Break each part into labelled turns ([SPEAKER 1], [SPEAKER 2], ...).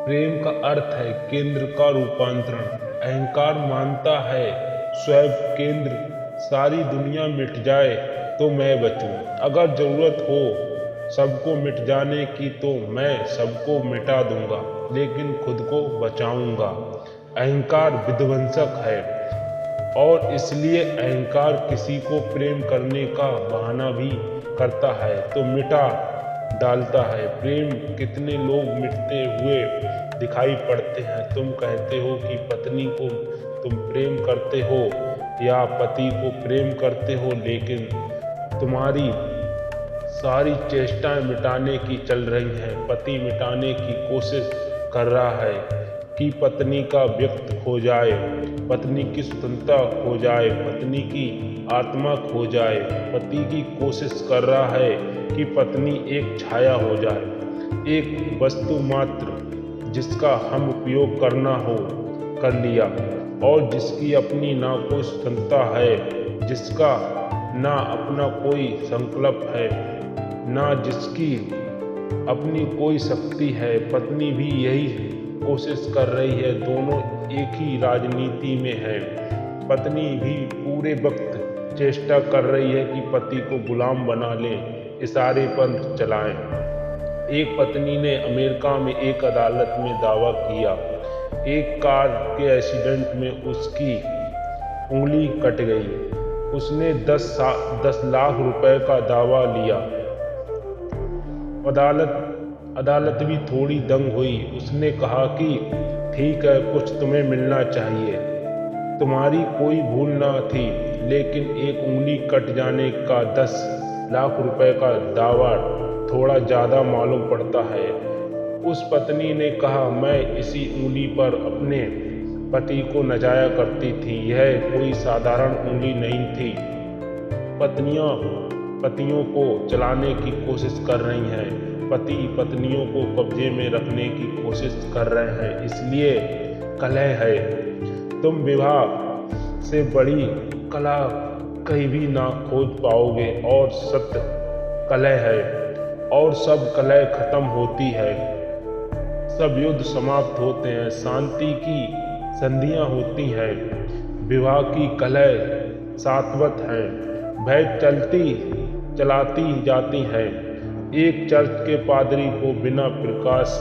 [SPEAKER 1] प्रेम का अर्थ है केंद्र का रूपांतरण। अहंकार मानता है स्वयं केंद्र, सारी दुनिया मिट जाए तो मैं बचूं। अगर जरूरत हो सबको मिट जाने की तो मैं सबको मिटा दूंगा, लेकिन खुद को बचाऊंगा। अहंकार विध्वंसक है और इसलिए अहंकार किसी को प्रेम करने का बहाना भी करता है तो मिटा डालता है। प्रेम कितने लोग मिटते हुए दिखाई पड़ते हैं। तुम कहते हो कि पत्नी को तुम प्रेम करते हो या पति को प्रेम करते हो, लेकिन तुम्हारी सारी चेष्टाएं मिटाने की चल रही हैं। पति मिटाने की कोशिश कर रहा है कि पत्नी का व्यक्त खो जाए, पत्नी की स्वतंत्रता खो जाए, पत्नी की आत्मा खो जाए। पति की कोशिश कर रहा है कि पत्नी एक छाया हो जाए, एक वस्तु मात्र जिसका हम उपयोग करना हो कर लिया, और जिसकी अपनी ना कोई स्वतंत्रता है, जिसका ना अपना कोई संकल्प है, ना जिसकी अपनी कोई शक्ति है। पत्नी भी यही कोशिश कर रही है, दोनों एक ही राजनीति में है। पत्नी भी पूरे वक्त चेष्टा कर रही है कि पति को गुलाम बना ले, इशारे पर चलाएं। एक पत्नी ने अमेरिका में एक अदालत में दावा किया, एक कार के एक्सीडेंट में उसकी उंगली कट गई। उसने 10 लाख रुपए का दावा लिया। अदालत भी थोड़ी दंग हुई। उसने कहा कि ठीक है, कुछ तुम्हें मिलना चाहिए, तुम्हारी कोई भूल ना थी, लेकिन एक उंगली कट जाने का 10 लाख रुपए का दावा थोड़ा ज़्यादा मालूम पड़ता है। उस पत्नी ने कहा, मैं इसी उंगली पर अपने पति को नचाया करती थी, यह कोई साधारण उंगली नहीं थी। पतियों को चलाने की कोशिश कर रही हैं, पति पत्नियों को कब्जे में रखने की कोशिश कर रहे हैं, इसलिए कलह है। तुम विवाह से बड़ी कला कहीं भी ना खोज पाओगे, और सत्य कलह है, और सब कलह खत्म होती है, सब युद्ध समाप्त होते हैं, शांति की संधियां होती हैं। विवाह की कलह शाश्वत है, भय चलाती जाती है। एक चर्च के पादरी को बिना प्रकाश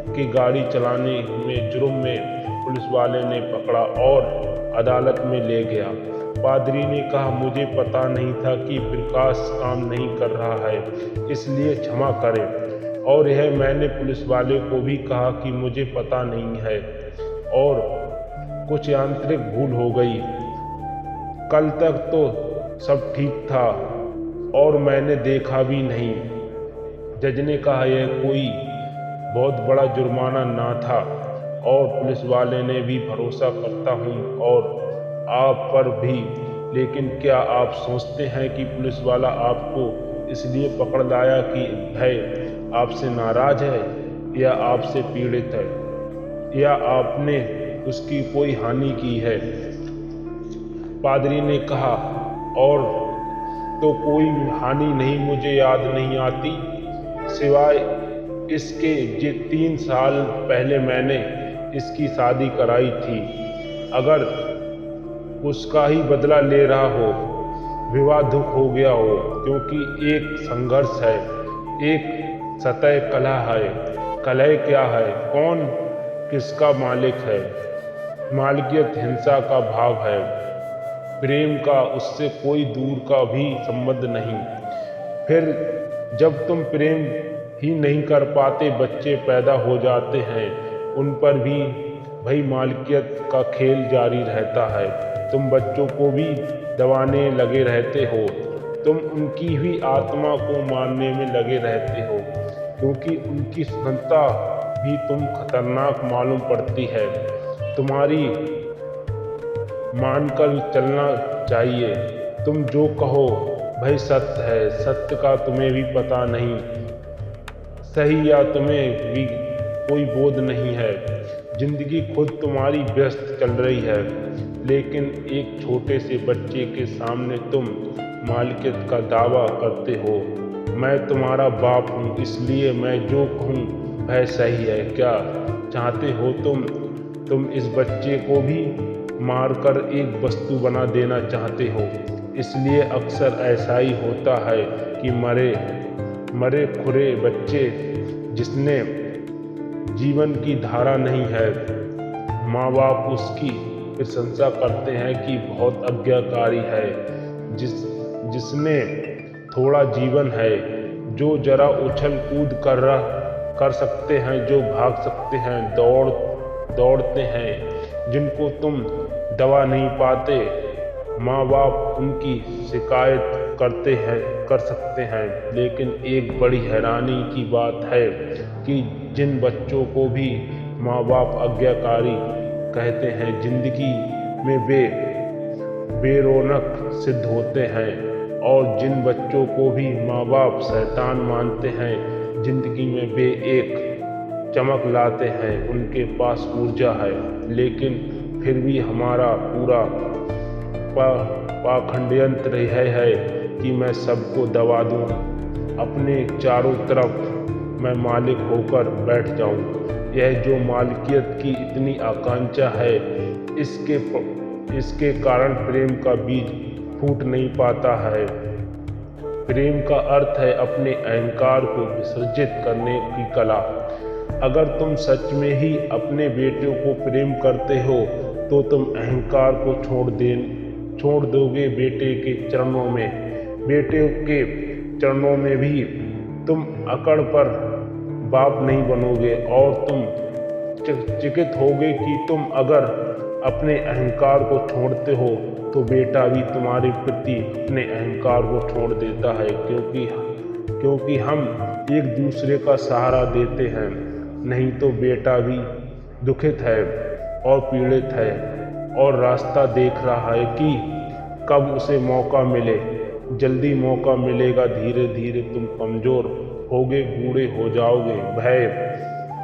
[SPEAKER 1] की गाड़ी चलाने में जुर्म में पुलिस वाले ने पकड़ा और अदालत में ले गया। पादरी ने कहा, मुझे पता नहीं था कि प्रकाश काम नहीं कर रहा है, इसलिए क्षमा करें। और यह मैंने पुलिस वाले को भी कहा कि मुझे पता नहीं है और कुछ यांत्रिक भूल हो गई। कल तक तो सब ठीक था और मैंने देखा भी नहीं। जज ने कहा, यह कोई बहुत बड़ा जुर्माना ना था, और पुलिस वाले ने भी भरोसा करता हूँ और आप पर भी, लेकिन क्या आप सोचते हैं कि पुलिस वाला आपको इसलिए पकड़ लाया कि वह आपसे नाराज है या आपसे पीड़ित है, या आपने उसकी कोई हानि की है? पादरी ने कहा, और तो कोई हानि नहीं मुझे याद नहीं आती, सिवाय इसके जे 3 साल पहले मैंने इसकी शादी कराई थी। अगर उसका ही बदला ले रहा हो, विवाह दुख हो गया हो, क्योंकि एक संघर्ष है, एक सतह कलह है। कलह क्या है? कौन किसका मालिक है? मालिकियत हिंसा का भाव है, प्रेम का उससे कोई दूर का भी संबंध नहीं। फिर जब तुम प्रेम ही नहीं कर पाते, बच्चे पैदा हो जाते हैं, उन पर भी भाई मालिकियत का खेल जारी रहता है। तुम बच्चों को भी दबाने लगे रहते हो, तुम उनकी ही आत्मा को मारने में लगे रहते हो, क्योंकि उनकी स्वतंत्रता भी तुम खतरनाक मालूम पड़ती है। तुम्हारी मानकर चलना चाहिए। तुम जो कहो भाई सत्य है, सत्य का तुम्हें भी पता नहीं, सही या तुम्हें भी कोई बोध नहीं है। जिंदगी खुद तुम्हारी व्यस्त चल रही है, लेकिन एक छोटे से बच्चे के सामने तुम मालिकियत का दावा करते हो। मैं तुम्हारा बाप हूँ, इसलिए मैं जो कहूँ वह सही है। क्या चाहते हो तुम इस बच्चे को भी मारकर एक वस्तु बना देना चाहते हो। इसलिए अक्सर ऐसा ही होता है कि मरे खुरे बच्चे जिसने जीवन की धारा नहीं है, माँ बाप उसकी प्रशंसा करते हैं कि बहुत आज्ञाकारी है, जिसने थोड़ा जीवन है, जो जरा उछल कूद कर सकते हैं, जो भाग सकते हैं, दौड़ते हैं, जिनको तुम दबा नहीं पाते। माँ बाप उनकी शिकायत कर सकते हैं, लेकिन एक बड़ी हैरानी की बात है कि जिन बच्चों को भी माँ बाप आज्ञाकारी कहते हैं, जिंदगी में बेरौनक सिद्ध होते हैं, और जिन बच्चों को भी माँ बाप शैतान मानते हैं, जिंदगी में वे एक चमक लाते हैं। उनके पास ऊर्जा है, लेकिन फिर भी हमारा पूरा पाखंडयंत्र यह है कि मैं सबको दबा दूं, अपने चारों तरफ मैं मालिक होकर बैठ जाऊं। यह जो मालिकियत की इतनी आकांक्षा है, इसके कारण प्रेम का बीज फूट नहीं पाता है। प्रेम का अर्थ है अपने अहंकार को विसर्जित करने की कला। अगर तुम सच में ही अपने बेटे को प्रेम करते हो, तो तुम अहंकार को छोड़ दोगे बेटे के चरणों में भी तुम अकड़ पर बाप नहीं बनोगे, और तुम चिकित होगे कि तुम अगर अपने अहंकार को छोड़ते हो तो बेटा भी तुम्हारे प्रति अपने अहंकार को छोड़ देता है, क्योंकि हम एक दूसरे का सहारा देते हैं। नहीं तो बेटा भी दुखित है और पीड़ित है, और रास्ता देख रहा है कि कब उसे मौका मिले। जल्दी मौका मिलेगा, धीरे धीरे तुम कमजोर होगे, बूढ़े हो जाओगे। भय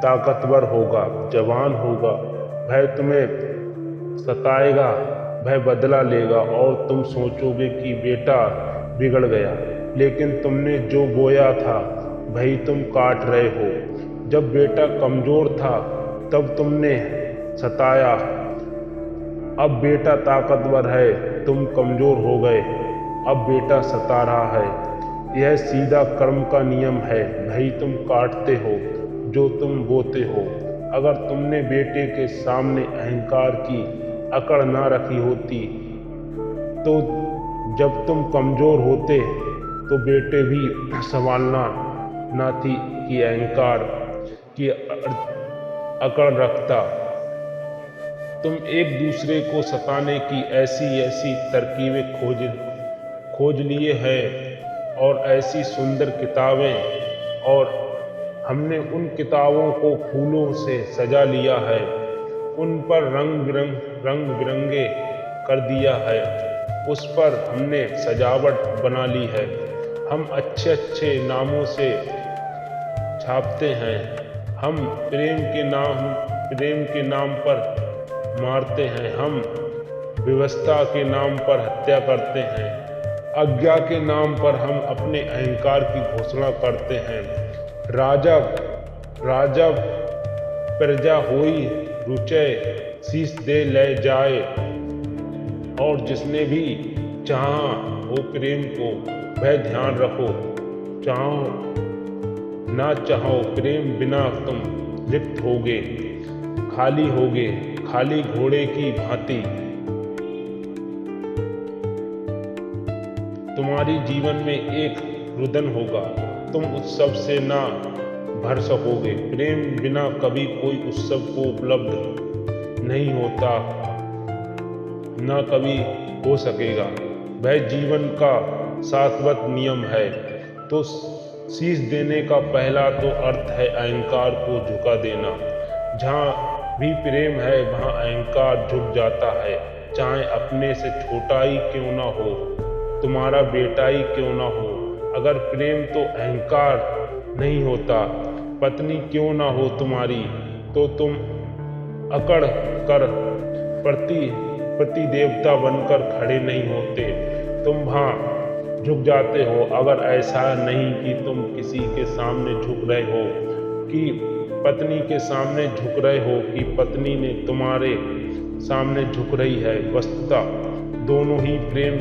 [SPEAKER 1] ताकतवर होगा, जवान होगा, भय तुम्हें सताएगा, भय बदला लेगा, और तुम सोचोगे कि बेटा बिगड़ गया, लेकिन तुमने जो बोया था वही तुम काट रहे हो। जब बेटा कमजोर था तब तुमने सताया, अब बेटा ताकतवर है, तुम कमजोर हो गए, अब बेटा सता रहा है। यह सीधा कर्म का नियम है, वही तुम काटते हो जो तुम बोते हो। अगर तुमने बेटे के सामने अहंकार की अकड़ ना रखी होती, तो जब तुम कमजोर होते तो बेटे भी संभालना ना थी कि अहंकार की अकड़ रखता। तुम एक दूसरे को सताने की ऐसी तरकीबें खोज लिए हैं, और ऐसी सुंदर किताबें, और हमने उन किताबों को फूलों से सजा लिया है, उन पर रंग बिरंगे कर दिया है, उस पर हमने सजावट बना ली है। हम अच्छे नामों से छापते हैं, हम प्रेम के नाम पर मारते हैं, हम व्यवस्था के नाम पर हत्या करते हैं, आज्ञा के नाम पर हम अपने अहंकार की घोषणा करते हैं। राजा प्रजा होई रुचय, शीश दे ले जाए। और जिसने भी चाहा हो प्रेम को, वह ध्यान रखो, चाहो ना चाहो प्रेम बिना तुम लिप्त होगे, खाली होगे, खाली घोड़े की भांति। तुम्हारी जीवन में एक रुदन होगा, तुम उत्सव से ना भर सकोगे। प्रेम बिना कभी कोई उत्सव को उपलब्ध नहीं होता, ना कभी हो सकेगा। वह जीवन का शाश्वत नियम है। तो शीश देने का पहला तो अर्थ है अहंकार को झुका देना। जहाँ भी प्रेम है वहाँ अहंकार झुक जाता है, चाहे अपने से छोटा ही क्यों ना हो, तुम्हारा बेटा ही क्यों ना हो। अगर प्रेम तो अहंकार नहीं होता, पत्नी क्यों ना हो तुम्हारी, तो तुम अकड़ कर प्रति देवता बनकर खड़े नहीं होते, तुम वहाँ झुक जाते हो। अगर ऐसा नहीं कि तुम किसी के सामने झुक रहे हो, कि पत्नी के सामने झुक रहे हो कि पत्नी ने तुम्हारे सामने झुक रही है। वस्तुतः दोनों ही प्रेम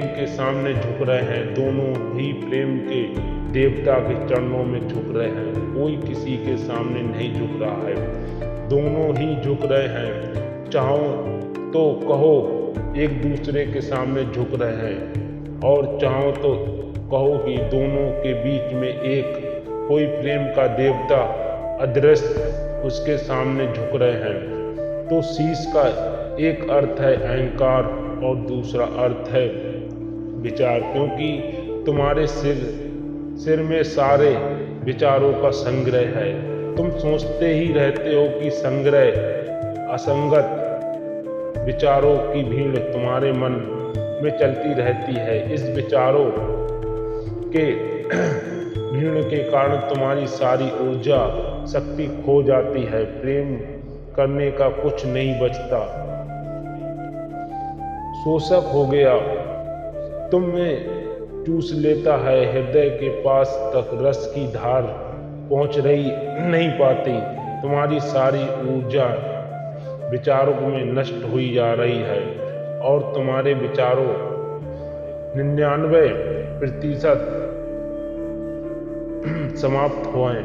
[SPEAKER 1] के सामने झुक रहे हैं, दोनों ही प्रेम के देवता के चरणों में झुक रहे हैं। कोई किसी के सामने नहीं झुक रहा है, दोनों ही झुक रहे हैं। चाहो तो कहो एक दूसरे के सामने झुक रहे हैं, और चाहो तो कहो कि दोनों के बीच में एक कोई प्रेम का देवता अदृश्य उसके सामने झुक रहे हैं। तो शीश का एक अर्थ है अहंकार और दूसरा अर्थ है विचार, क्योंकि तुम्हारे सिर में सारे विचारों का संग्रह है। तुम सोचते ही रहते हो कि संग्रह असंगत विचारों की भीड़ तुम्हारे मन में चलती रहती है। इस विचारों के भीड़ के कारण तुम्हारी सारी ऊर्जा शक्ति खो जाती है, प्रेम करने का कुछ नहीं बचता। शोषक हो गया, तुम में चूस लेता है, हृदय के पास तक रस की धार पहुंच रही नहीं पाती। तुम्हारी सारी ऊर्जा विचारों में नष्ट हुई जा रही है, और तुम्हारे विचारों 99% समाप्त हुए,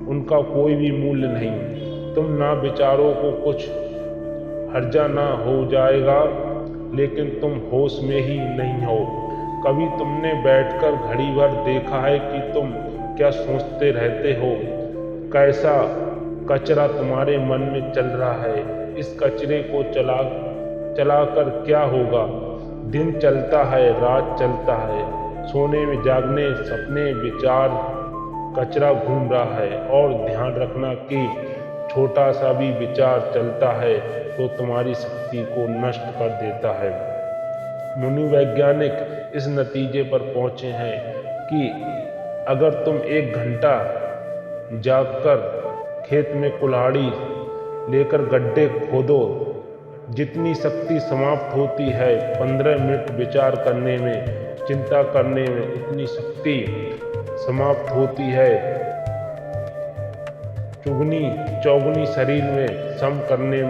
[SPEAKER 1] उनका कोई भी मूल्य नहीं। तुम ना विचारों को कुछ हर्जा ना हो जाएगा, लेकिन तुम होश में ही नहीं हो। कभी तुमने बैठकर घड़ी भर देखा है कि तुम क्या सोचते रहते हो? कैसा कचरा तुम्हारे मन में चल रहा है? इस कचरे को चलाकर क्या होगा? दिन चलता है, रात चलता है, सोने में जागने सपने विचार कचरा घूम रहा है। और ध्यान रखना कि छोटा सा भी विचार चलता है तो तुम्हारी शक्ति को नष्ट कर देता है। मनोवैज्ञानिक इस नतीजे पर पहुंचे हैं कि अगर तुम 1 घंटा जागकर खेत में कुल्हाड़ी लेकर गड्ढे खोदो, जितनी शक्ति समाप्त होती है 15 मिनट विचार करने में, चिंता करने में, उतनी शक्ति समाप्त होती है चौगुनी शरीर में सम करने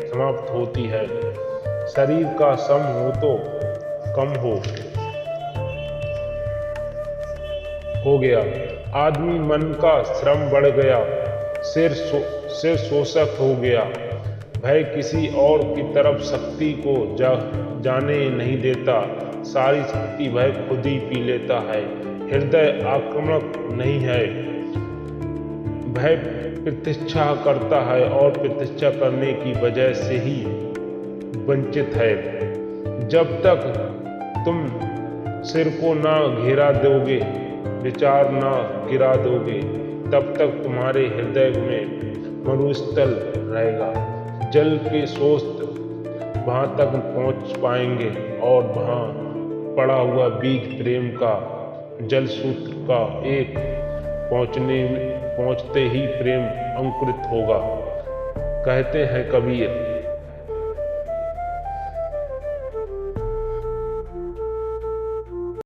[SPEAKER 1] समाप्त होती है। शरीर का सम हो तो कम हो गया, आदमी मन का श्रम बढ़ गया, सिर शोषक हो गया। भय किसी और की तरफ शक्ति को जाने नहीं देता, सारी शक्ति भय खुद ही पी लेता है। हृदय आक्रामक नहीं है, भय प्रतीक्षा करता है, और प्रतीक्षा करने की वजह से ही वंचित है। जब तक तुम सिर को ना घेरा दोगे, विचार ना गिरा दोगे, तब तक तुम्हारे हृदय में मरुस्थल रहेगा। जल के स्रोत वहां तक पहुंच पाएंगे, और वहां पड़ा हुआ बीज प्रेम का जल सूत्र का एक पहुंचते ही प्रेम अंकुरित होगा। कहते हैं कबीर,